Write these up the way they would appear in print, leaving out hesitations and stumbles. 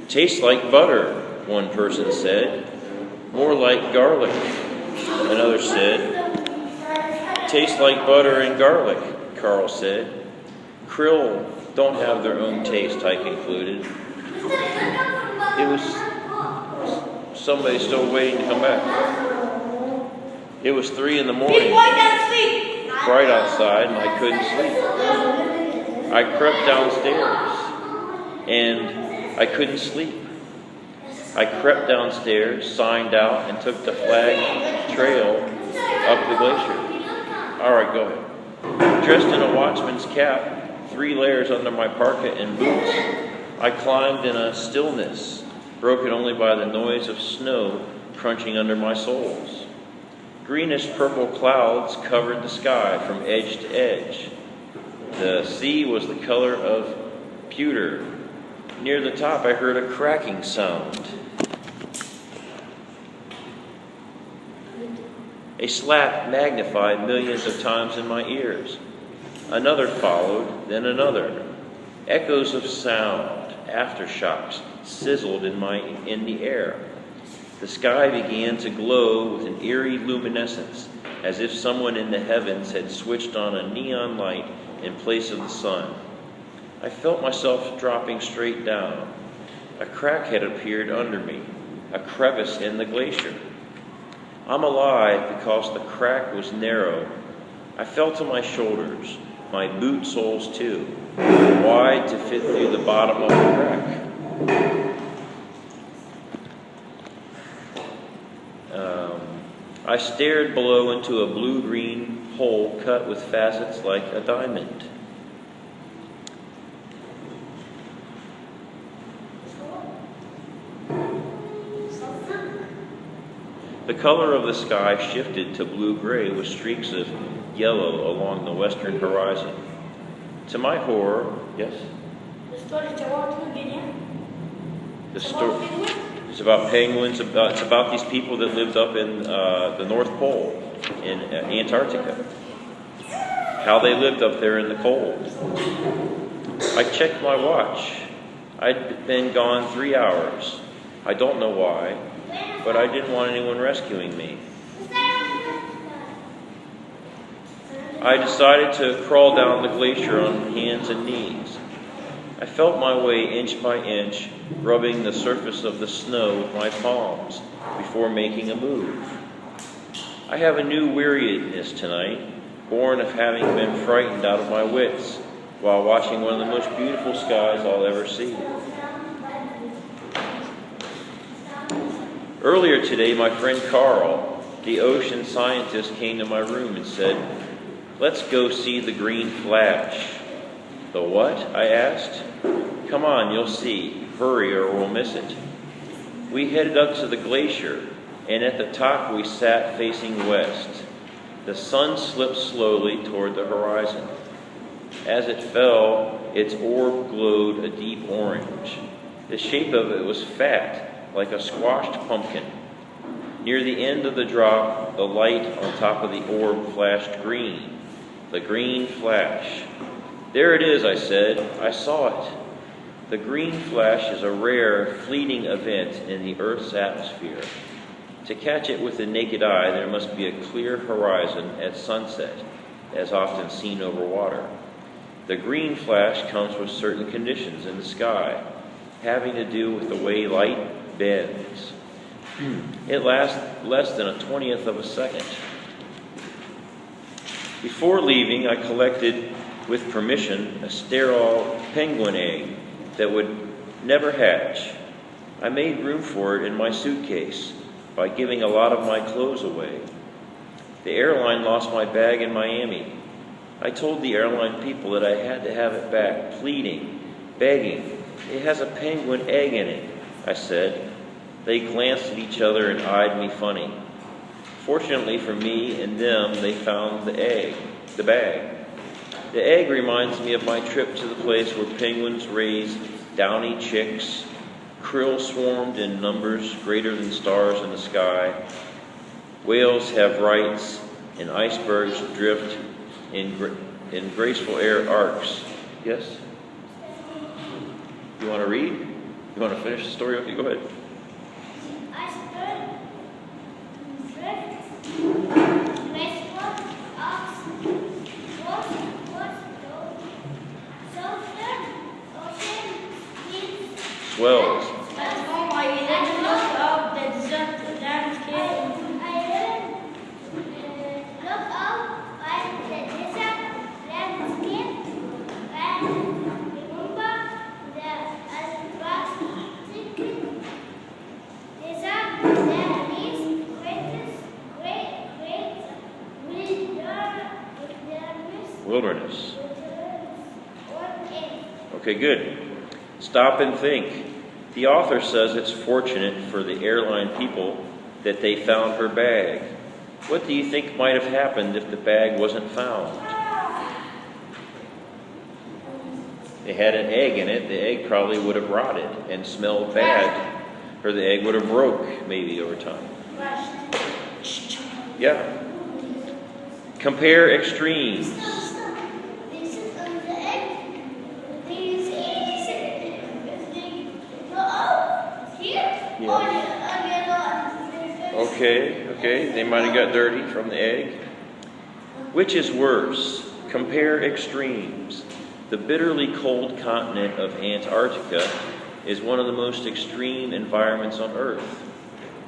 Tastes like butter, one person said. More like garlic, another said. Tastes like butter and garlic, Carl said. Krill don't have their own taste, I concluded. It was somebody still waiting to come back. It was 3 in the morning, bright outside, and I couldn't sleep. I crept downstairs, and I couldn't sleep. I crept downstairs, signed out, and took the flag trail up the glacier. All right, go ahead. Dressed in a watchman's cap, 3 layers under my parka and boots, I climbed in a stillness, broken only by the noise of snow crunching under my soles. Greenish purple clouds covered the sky from edge to edge. The sea was the color of pewter. Near the top, I heard a cracking sound. A slap magnified millions of times in my ears. Another followed, then another. Echoes of sound, aftershocks, sizzled in the air. The sky began to glow with an eerie luminescence, as if someone in the heavens had switched on a neon light in place of the sun. I felt myself dropping straight down. A crack had appeared under me, a crevice in the glacier. I'm alive because the crack was narrow. I fell to my shoulders, my boot soles too, wide to fit through the bottom of the crack. I stared below into a blue-green hole cut with facets like a diamond. The color of the sky shifted to blue-gray with streaks of yellow along the western horizon. To my horror, yes? The story It's about penguins. It's about these people that lived up in the North Pole, in Antarctica. How they lived up there in the cold. I checked my watch. I'd been gone 3 hours. I don't know why, but I didn't want anyone rescuing me. I decided to crawl down the glacier on hands and knees. I felt my way inch by inch, rubbing the surface of the snow with my palms before making a move. I have a new weariness tonight, born of having been frightened out of my wits while watching one of the most beautiful skies I'll ever see. Earlier today, my friend Carl, the ocean scientist, came to my room and said, "Let's go see the green flash." "The what?" I asked. "Come on, you'll see. Hurry or we'll miss it." We headed up to the glacier, and at the top we sat facing west. The sun slipped slowly toward the horizon. As it fell, its orb glowed a deep orange. The shape of it was fat, like a squashed pumpkin. Near the end of the drop, the light on top of the orb flashed green. The green flash. "There it is," I said. "I saw it." The green flash is a rare, fleeting event in the Earth's atmosphere. To catch it with the naked eye, there must be a clear horizon at sunset, as often seen over water. The green flash comes with certain conditions in the sky, having to do with the way light bends. It lasts less than a 20th of a second. Before leaving, I collected, with permission, a sterile penguin egg that would never hatch. I made room for it in my suitcase by giving a lot of my clothes away. The airline lost my bag in Miami. I told the airline people that I had to have it back, pleading, begging. "It has a penguin egg in it," I said. They glanced at each other and eyed me funny. Fortunately for me and them, they found the bag. The egg reminds me of my trip to the place where penguins raise downy chicks, krill swarmed in numbers greater than stars in the sky, whales have rights, and icebergs drift in graceful air arcs. Yes? You want to read? You want to finish the story? Okay, go ahead. I stood westward, asked, what southern ocean means? Swells. At home, I didn't look up the desert landscape. I didn't look out at the desert landscape and remember the Antarctic desert that is great Wilderness. on earth. Okay, good. Stop and think. The author says it's fortunate for the airline people that they found her bag. What do you think might have happened if the bag wasn't found? It had an egg in it. The egg probably would have rotted and smelled bad. Or the egg would have broke maybe over time. Yeah. Compare extremes. This is on the egg. This is here. Okay. They might have got dirty from the egg. Which is worse? Compare extremes. The bitterly cold continent of Antarctica is one of the most extreme environments on Earth.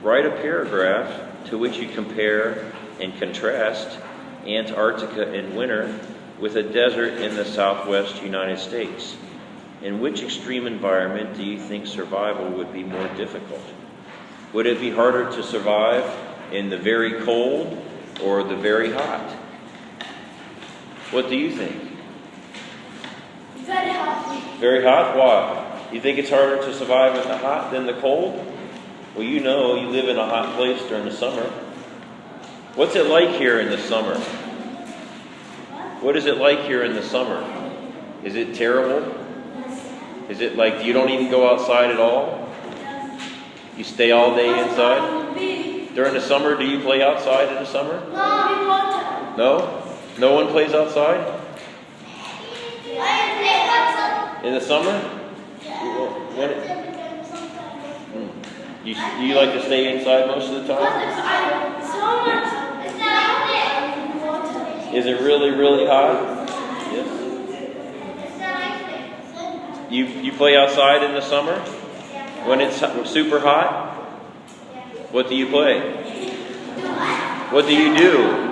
Write a paragraph to which you compare and contrast Antarctica in winter with a desert in the southwest United States. In which extreme environment do you think survival would be more difficult? Would it be harder to survive in the very cold or the very hot? What do you think? Very hot. Very hot? Why? You think it's harder to survive in the hot than the cold? Well, you know you live in a hot place during the summer. What's it like here in the summer? What is it like here in the summer? Is it terrible? Is it like you don't even go outside at all? You stay all day inside? During the summer, do you play outside in the summer? No? No one plays outside? In the summer? You like to stay inside most of the time? Is it really, really hot? Yes. You play outside in the summer? When it's super hot? What do you play? What do you do?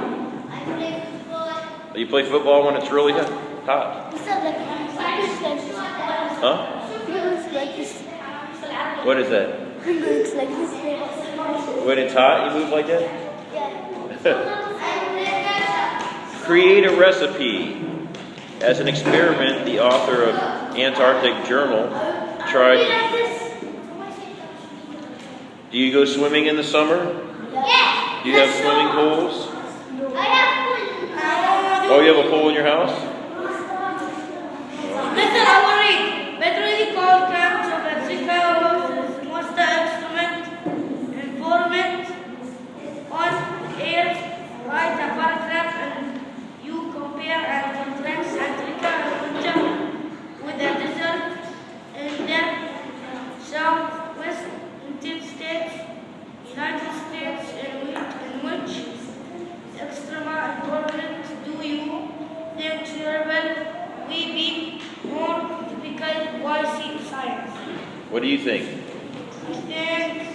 You play football when it's really hot? Huh? What is that? When it's hot, you move like that? Create a recipe. As an experiment, the author of Antarctic Journal tried. Do you go swimming in the summer? Yes. Do you have swimming pools? I have pool. Oh, you have a pool in your house? Mr. Alvarid, meteorological camps of Mexico was the instrument informant on air. Write a paragraph and you compare and contrast Antarctica and winter with the desert in the southwest United States, in which extreme environment do you think travel will be more typical? Why see science? What do you think? I think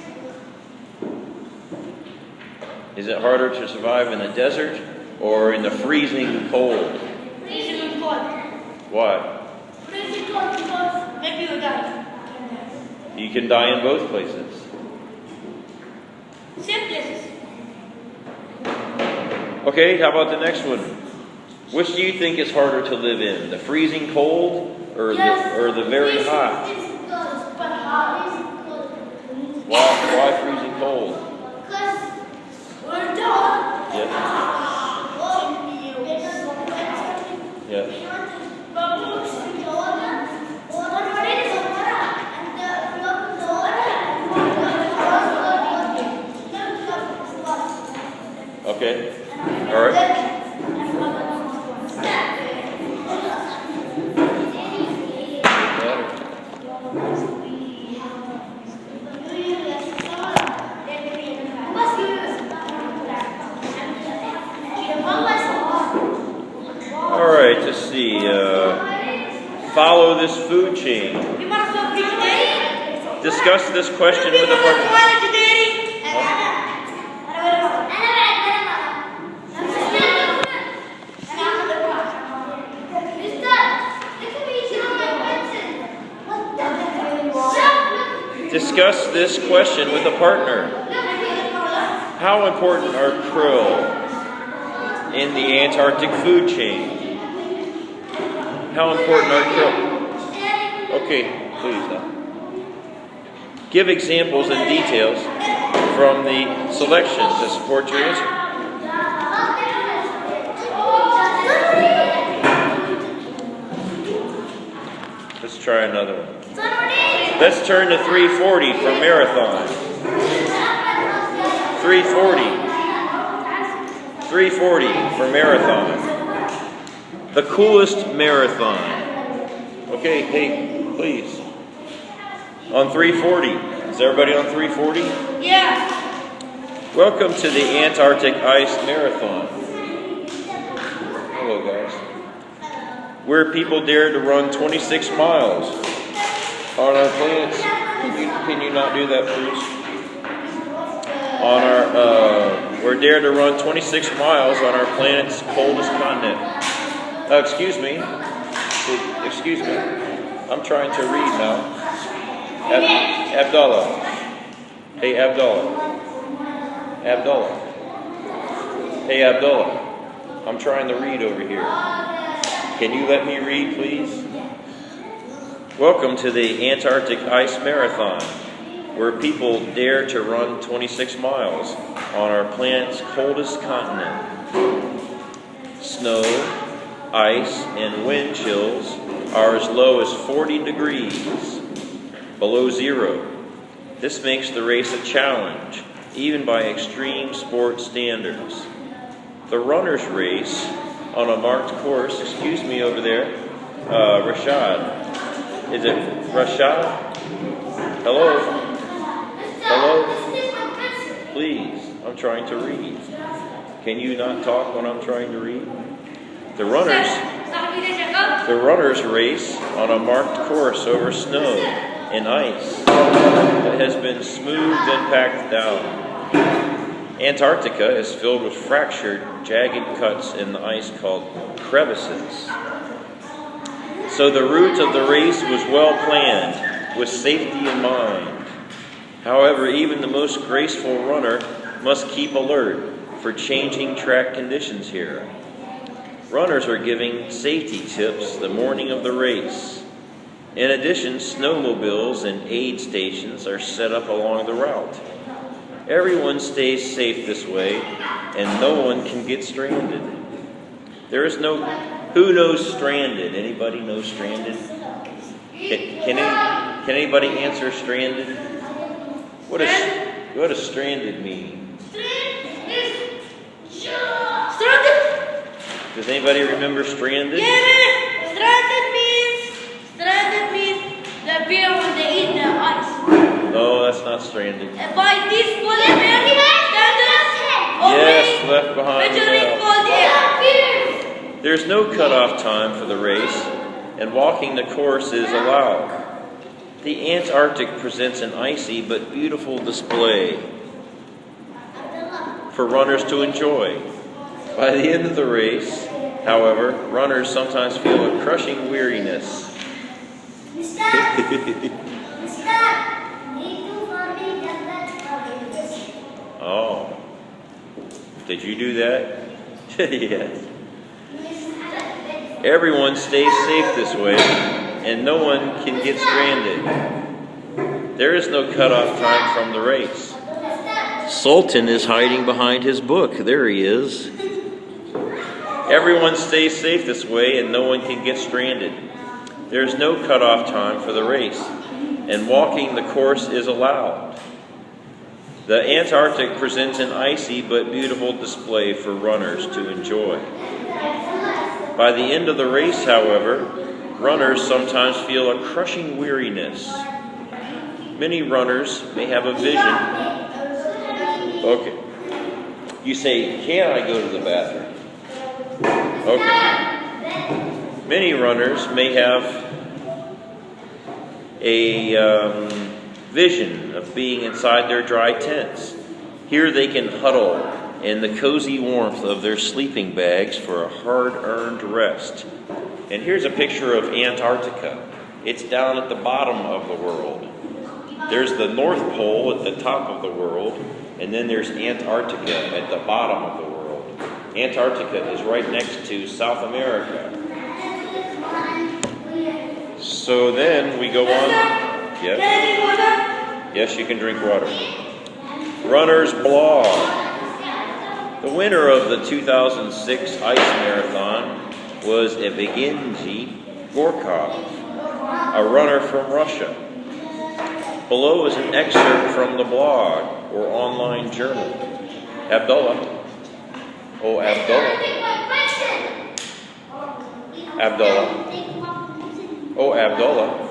Is it harder to survive in the desert or in the freezing cold? freezing cold. Why? Freezing cold because maybe you die. You can die in both places. Same places. Okay, how about the next one? Which do you think is harder to live in? The freezing cold or the very hot? Why freezing cold? Because we're done. Yes. Yes. Okay. All right. Better. follow this food chain? You want to stop preaching, Daddy? Discuss this question with a Daddy? Discuss this question with a partner. How important are krill in the Antarctic food chain? How important are krill? Okay, please now. Give examples and details from the selection to support your answer. Let's try another one. Let's turn to 340 for marathon. 340. 340 for marathon. The coolest marathon. Okay, hey, please. On 340. Is everybody on 340? Yeah. Welcome to the Antarctic Ice Marathon. Hello, guys. Where people dare to run 26 miles on our planets. Can you not do that, please? On our, we're dare to run 26 miles on our planet's coldest continent. Excuse me. Excuse me. I'm trying to read now. Abdullah. Hey, Abdullah. Abdullah. Hey, Abdullah. I'm trying to read over here. Can you let me read, please? Welcome to the Antarctic Ice Marathon, where people dare to run 26 miles on our planet's coldest continent. Snow, ice, and wind chills are as low as 40 degrees below zero. This makes the race a challenge, even by extreme sport standards. The runner's race on a marked course, excuse me over there, Rashad. Is it Rashad? Hello? Hello? Please, I'm trying to read. Can you not talk when I'm trying to read? The runners race on a marked course over snow and ice that has been smoothed and packed down. Antarctica is filled with fractured, jagged cuts in the ice called crevices. So the route of the race was well planned, with safety in mind. However, even the most graceful runner must keep alert for changing track conditions here. Runners are giving safety tips the morning of the race. In addition, snowmobiles and aid stations are set up along the route. Everyone stays safe this way, and no one can get stranded. There is no... Who knows stranded? Anybody know stranded? Can anybody answer stranded? What does stranded mean? Stranded? Does anybody remember stranded? Yeah, stranded means the bear when they eat the ice. No, that's not stranded. By this bullet bear, Yes, left behind. without There's no cutoff time for the race, and walking the course is allowed. The Antarctic presents an icy but beautiful display for runners to enjoy. By the end of the race, however, runners sometimes feel a crushing weariness. Oh. Did you do that? Yes. Everyone stays safe this way, and no one can get stranded. There is no cutoff time from the race. Sultan is hiding behind his book. There he is. Everyone stays safe this way, and no one can get stranded. There is no cutoff time for the race, and walking the course is allowed. The Antarctic presents an icy but beautiful display for runners to enjoy. By the end of the race, however, runners sometimes feel a crushing weariness. Many runners may have a vision. Okay. You say, can I go to the bathroom? Okay. Many runners may have a vision of being inside their dry tents. Here they can huddle in the cozy warmth of their sleeping bags for a hard-earned rest. And here's a picture of Antarctica. It's down at the bottom of the world. There's the North Pole at the top of the world, and then there's Antarctica at the bottom of the world. Antarctica is right next to South America. So then we go on. Yes? Yes, you can drink water. Runner's blog. The winner of the 2006 ice marathon was Evgeny Gorkov, a runner from Russia. Below is an excerpt from the blog or online journal. Abdullah. Oh, Abdullah. Abdullah. Oh, Abdullah.